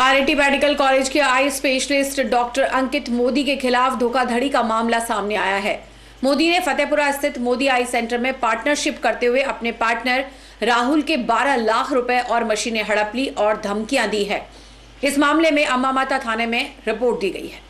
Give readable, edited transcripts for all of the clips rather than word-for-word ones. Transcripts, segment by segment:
RNT medical college के eye specialist doctor अंकित मोदी के खिलाफ धोखाधड़ी का मामला सामने आया है। मोदी ने फतेहपुरा स्थित मोदी आई सेंटर में पार्टनरशिप करते हुए अपने पार्टनर राहुल के 12 लाख रुपए और मशीनें हड़प ली और धमकियां दी है। इस मामले में अम्बा माता थाने में रिपोर्ट दी गई है।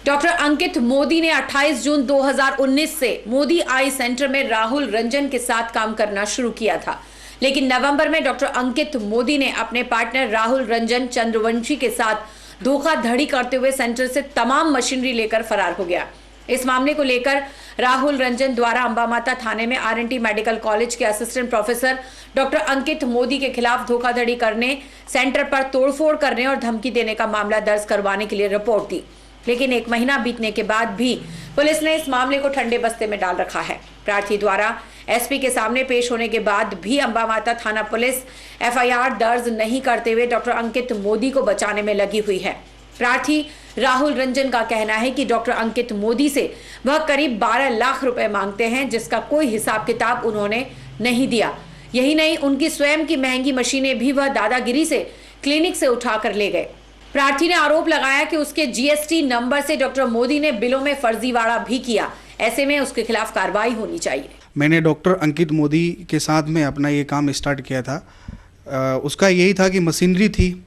डॉक्टर अंकित मोदी ने 28 जून 2019 से मोदी आई सेंटर में राहुल रंजन के साथ काम करना शुरू किया था, लेकिन नवंबर में डॉक्टर अंकित मोदी ने अपने पार्टनर राहुल रंजन चंद्रवंशी के साथ धोखाधड़ी करते हुए सेंटर से तमाम मशीनरी लेकर फरार हो गया। इस मामले को लेकर राहुल रंजन द्वारा अम्बा माता थाने में आरएनटी मेडिकल कॉलेज के असिस्टेंट प्रोफेसर डॉक्टर अंकित मोदी के खिलाफ धोखाधड़ी करने, सेंटर पर तोड़फोड़ करने और धमकी देने का मामला दर्ज करवाने के लिए रिपोर्ट दी, लेकिन 1 महीना बीतने के बाद भी पुलिस ने इस मामले को ठंडे बस्ते में डाल रखा है। प्रार्थी द्वारा एसपी के सामने पेश होने के बाद भी अम्बा माता थाना पुलिस एफआईआर दर्ज नहीं करते हुए डॉक्टर अंकित मोदी को बचाने में लगी हुई है। प्रार्थी राहुल रंजन का कहना है कि डॉक्टर अंकित मोदी से वह करीब 12 लाख रुपए मांगते हैं, जिसका कोई हिसाब किताब उन्होंने नहीं दिया। यही नहीं, उनकी स्वयं की महंगी मशीनें भी वह दादागिरी से क्लिनिक से उठाकर ले गए। प्रार्थी ने आरोप लगाया कि उसके जीएसटी नंबर से डॉक्टर मोदी ने बिलों में फर्जीवाड़ा भी किया। ऐसे में उसके खिलाफ कार्रवाई होनी चाहिए। मैंने डॉक्टर अंकित मोदी के साथ में अपना ये काम स्टार्ट किया था। उसका यही था कि मशीनरी थी,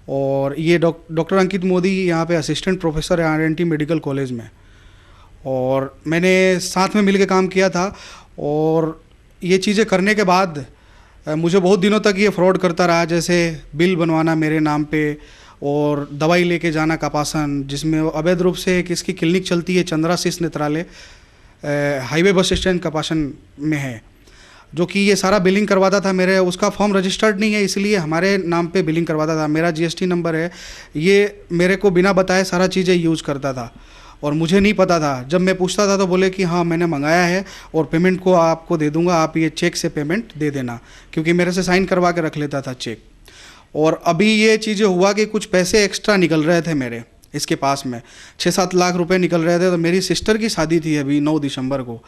और ये डॉक्टर अंकित मोदी यहाँ पे असिस्टेंट प्रोफेसर है आरएनटी मेडिकल कॉलेज में, और मैंने साथ में मिलकर काम किया था। और ये चीज़ें करने के बाद मुझे बहुत दिनों तक ये फ्रॉड करता रहा, जैसे बिल बनवाना मेरे नाम पे और दवाई लेके जाना कपासन, जिसमें अवैध रूप से किसकी क्लिनिक चलती है चंद्राशीष नेत्रालय हाईवे बस स्टैंड कपासन में है, जो कि ये सारा बिलिंग करवाता था। मेरे उसका फॉर्म रजिस्टर्ड नहीं है, इसलिए हमारे नाम पे बिलिंग करवाता था। मेरा जीएसटी नंबर है, ये मेरे को बिना बताए सारा चीज़ें यूज़ करता था और मुझे नहीं पता था। जब मैं पूछता था तो बोले कि हाँ मैंने मंगाया है और पेमेंट को आपको दे दूंगा, आप ये चेक से पेमेंट दे देना, क्योंकि मेरे से साइन करवा के रख लेता था चेक। और अभी ये चीज़ें हुआ कि कुछ पैसे एक्स्ट्रा निकल रहे थे मेरे इसके पास में, 6-7 लाख रुपए निकल रहे थे। तो मेरी सिस्टर की शादी थी अभी 9 दिसंबर को।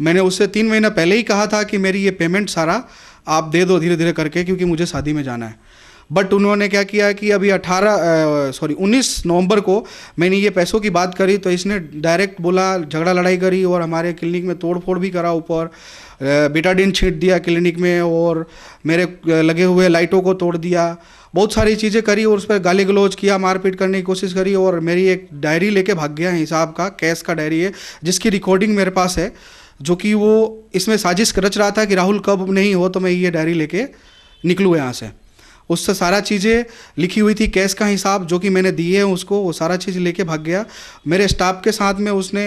मैंने उससे 3 महीना पहले ही कहा था कि मेरी ये पेमेंट सारा आप दे दो धीरे धीरे करके, क्योंकि मुझे शादी में जाना है। बट उन्होंने क्या किया कि अभी 19 नवंबर को मैंने ये पैसों की बात करी, तो इसने डायरेक्ट बोला, झगड़ा लड़ाई करी और हमारे क्लिनिक में तोड़फोड़ भी करा। ऊपर बेटाडिन छींट दिया क्लिनिक में और मेरे लगे हुए लाइटों को तोड़ दिया। बहुत सारी चीज़ें करी और उस पर गाली गलौज किया, मारपीट करने की कोशिश करी। और मेरी एक डायरी लेके भाग गया, हिसाब का कैश का डायरी है, जिसकी रिकॉर्डिंग मेरे पास है, जो कि वो इसमें साजिश रच रहा था कि राहुल कब नहीं हो तो मैं ये डायरी लेके निकलूँ यहाँ से। उससे सारा चीज़ें लिखी हुई थी, कैश का हिसाब जो कि मैंने दिए हैं उसको, वो सारा चीज़ लेके भाग गया। मेरे स्टाफ के साथ में उसने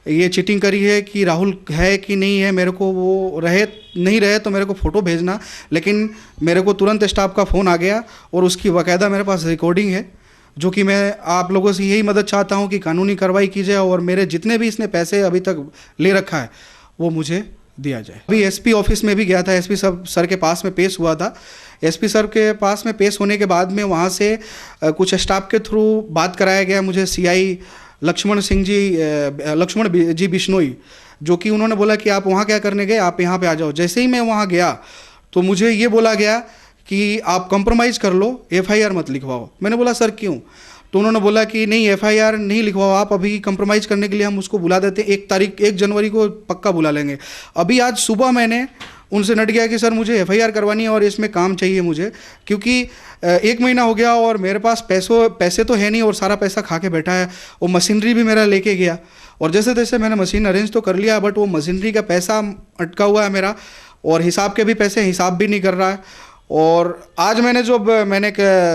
ये चीटिंग करी है कि राहुल है कि नहीं है, मेरे को वो रहे नहीं रहे तो मेरे को फ़ोटो भेजना। लेकिन मेरे को तुरंत स्टाफ का फ़ोन आ गया और उसकी बाकायदा मेरे पास रिकॉर्डिंग है, जो कि मैं आप लोगों से यही मदद चाहता हूँ कि कानूनी कार्रवाई की जाए और मेरे जितने भी इसने पैसे अभी तक ले रखा है वो मुझे दिया जाए। अभी एसपी ऑफिस में भी गया था, एसपी सर के पास में पेश हुआ था। एसपी सर के पास में पेश होने के बाद में वहाँ से कुछ स्टाफ के थ्रू बात कराया गया मुझे सीआई लक्ष्मण जी बिश्नोई, जो कि उन्होंने बोला कि आप वहाँ क्या करने गए, आप यहाँ पे आ जाओ। जैसे ही मैं वहाँ गया तो मुझे ये बोला गया कि आप कंप्रोमाइज़ कर लो, एफआईआर मत लिखवाओ। मैंने बोला सर क्यों? तो उन्होंने बोला कि नहीं एफआईआर नहीं लिखवाओ आप, अभी कंप्रोमाइज़ करने के लिए हम उसको बुला देते हैं, 1 जनवरी को पक्का बुला लेंगे। अभी आज सुबह मैंने उनसे नट गया कि सर मुझे एफआईआर करवानी है और इसमें काम चाहिए मुझे, क्योंकि 1 महीना हो गया और मेरे पास पैसे तो है नहीं और सारा पैसा खा के बैठा है। वो मशीनरी भी मेरा लेके गया और जैसे तैसे मैंने मशीन अरेंज तो कर लिया, बट वो मशीनरी का पैसा अटका हुआ है मेरा, और हिसाब के भी पैसे हिसाब भी नहीं कर रहा है। और आज मैंने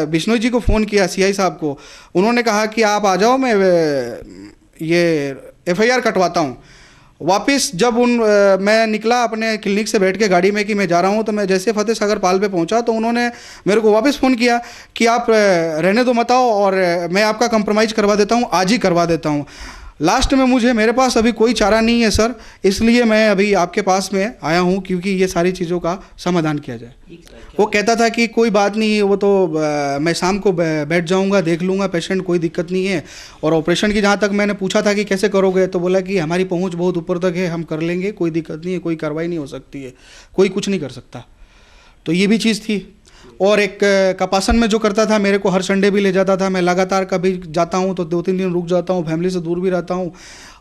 बिश्नोई जी को फ़ोन किया, सीआई साहब को, उन्होंने कहा कि आप आ जाओ, मैं ये एफआईआर कटवाता हूँ। वापस जब मैं निकला अपने क्लिनिक से बैठ के गाड़ी में कि मैं जा रहा हूँ, तो मैं जैसे फतेह सागर पाल पे पहुँचा तो उन्होंने मेरे को वापस फ़ोन किया कि आप रहने दो मत आओ और मैं आपका कंप्रोमाइज़ करवा देता हूँ, आज ही करवा देता हूँ। लास्ट में मेरे पास अभी कोई चारा नहीं है सर, इसलिए मैं अभी आपके पास में आया हूँ, क्योंकि ये सारी चीज़ों का समाधान किया जाए। वो कहता था कि कोई बात नहीं है, वो तो मैं शाम को बैठ जाऊँगा, देख लूँगा पेशेंट, कोई दिक्कत नहीं है। और ऑपरेशन की जहाँ तक मैंने पूछा था कि कैसे करोगे, तो बोला कि हमारी पहुँच बहुत ऊपर तक है, हम कर लेंगे, कोई दिक्कत नहीं है, कोई कार्रवाई नहीं हो सकती है, कोई कुछ नहीं कर सकता। तो ये भी चीज़ थी। और एक कपासन में जो करता था, मेरे को हर संडे भी ले जाता था। मैं लगातार कभी जाता हूँ तो 2-3 दिन रुक जाता हूँ, फैमिली से दूर भी रहता हूँ।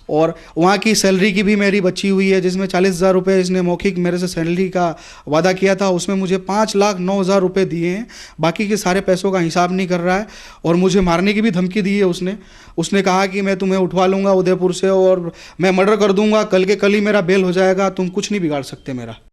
और वहाँ की सैलरी की भी मेरी बची हुई है, जिसमें 40,000 रुपये इसने मौखिक मेरे से सैलरी का वादा किया था, उसमें मुझे 5,09,000 रुपये दिए हैं। बाकी के सारे पैसों का हिसाब नहीं कर रहा है और मुझे मारने की भी धमकी दी है उसने कहा कि मैं तुम्हें उठवा लूँगा उदयपुर से और मैं मर्डर कर दूँगा, कल के कल ही मेरा बेल हो जाएगा, तुम कुछ नहीं बिगाड़ सकते मेरा।